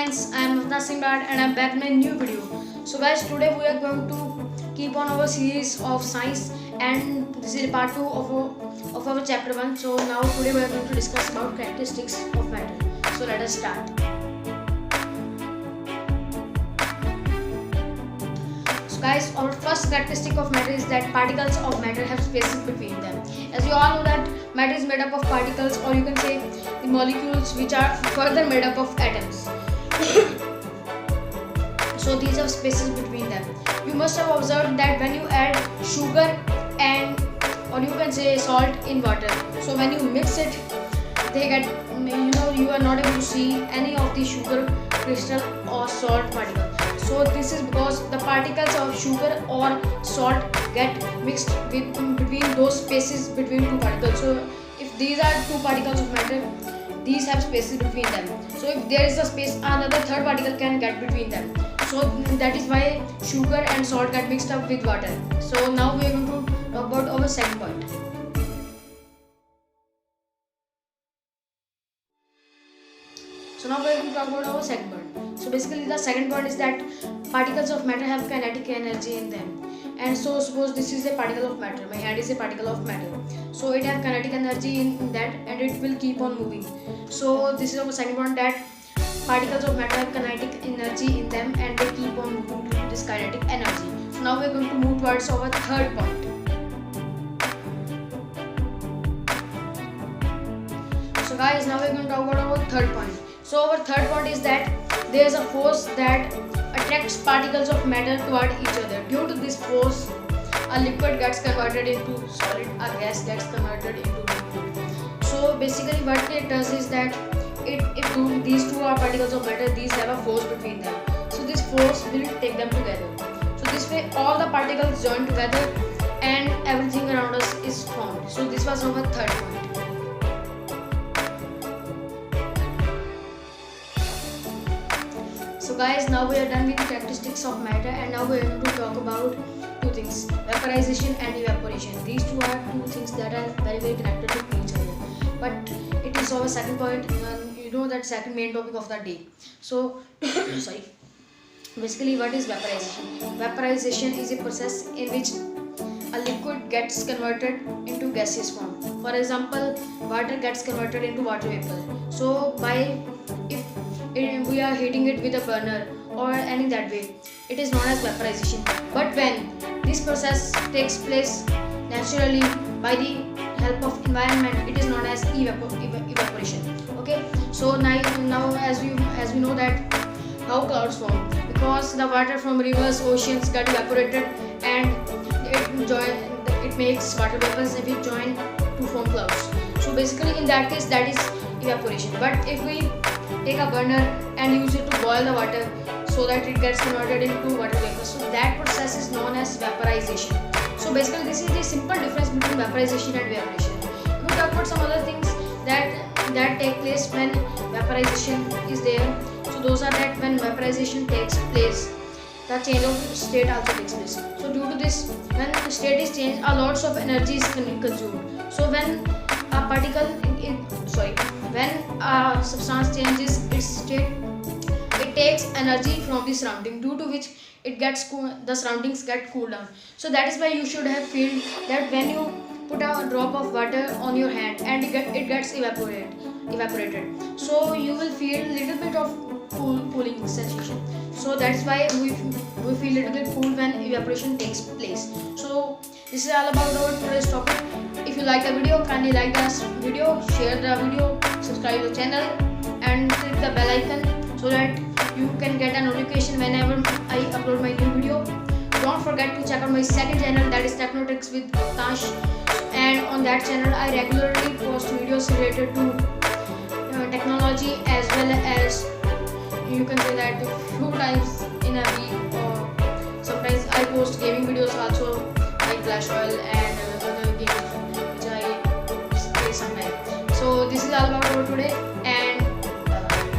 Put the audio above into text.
friends, I am Ratna Singbad and I am back in a new video. So guys, today we are going to keep on our series of science, and this is part 2 of our chapter 1. So now today we are going to discuss about characteristics of matter. So let us start. So guys, our first characteristic of matter is that particles of matter have spaces between them. As you all know that matter is made up of particles, or you can say the molecules, which are further made up of atoms. So these have spaces between them. You must have observed that when you add sugar and, or you can say salt in water, so when you mix it, they get, you are not able to see any of the sugar crystal or salt particle. So this is because the particles of sugar or salt get mixed between those spaces between two particles. So if these are two particles of matter, these have spaces between them. So if there is a space, another third particle can get between them. So that is why sugar and salt get mixed up with water. So now we are going to talk about our second point. So now we are going to talk about our second point. So basically the second point is that particles of matter have kinetic energy in them. And so suppose this is a particle of matter, my hand is a particle of matter. So it has kinetic energy in that, and it will keep on moving. So this is our second point, that particles of matter have kinetic energy in them and they keep on moving due to this kinetic energy. So now we are going to move towards our third point. So guys, now we are going to talk about our third point. So our third point is that there is a force that attracts particles of matter toward each other. Due to this force, a liquid gets converted into solid, a gas gets converted into liquid. So basically what it does is that if these two are particles of matter, these have a force between them. So this force will take them together. So this way all the particles join together and everything around us is formed. So this was our third point. So guys, now we are done with the characteristics of matter, and now we are going to talk about two things: vaporization and evaporation. These two are two things that are very connected to each other. But it is our second point, and you know that second main topic of the day. So sorry. Basically, what is vaporization? Vaporization is a process in which a liquid gets converted into gaseous form. For example, water gets converted into water vapor. So if we are heating it with a burner or any that way, it is known as vaporization. But when this process takes place naturally by the help of environment, it is known as evaporation. Okay, so now as we know that how clouds form, because the water from rivers, oceans get evaporated and it makes water vapors which join to form clouds. So basically in that case, that is evaporation. But if we take a burner and use it to boil the water so that it gets converted into water vapor, so that process is known as vaporization. So basically this is the simple difference between vaporization and evaporation. We will talk about some other things that take place when vaporization is there. So those are that when vaporization takes place, the change of state also takes place. So due to this, when the state is changed, a lots of energy is consumed. So when a when a substance changes its state, it takes energy from the surrounding, due to which the surroundings get cooled down. So that is why you should have felt that when you put a drop of water on your hand and it gets evaporated, so you will feel little bit of cooling sensation. So that's why we feel little bit cool when evaporation takes place. So this is all about our today's topic. If you like the video, kindly like this video, share the video, subscribe to the channel and click the bell icon so that you can get a notification whenever I upload my new video. Don't forget to check out my second channel, that is Technotricks with Tash, and on that channel I regularly post videos related to technology, as well as you can say that few times in a week, or sometimes I post gaming videos also, like Clash Royale and other games which I play sometimes. So this is all about today.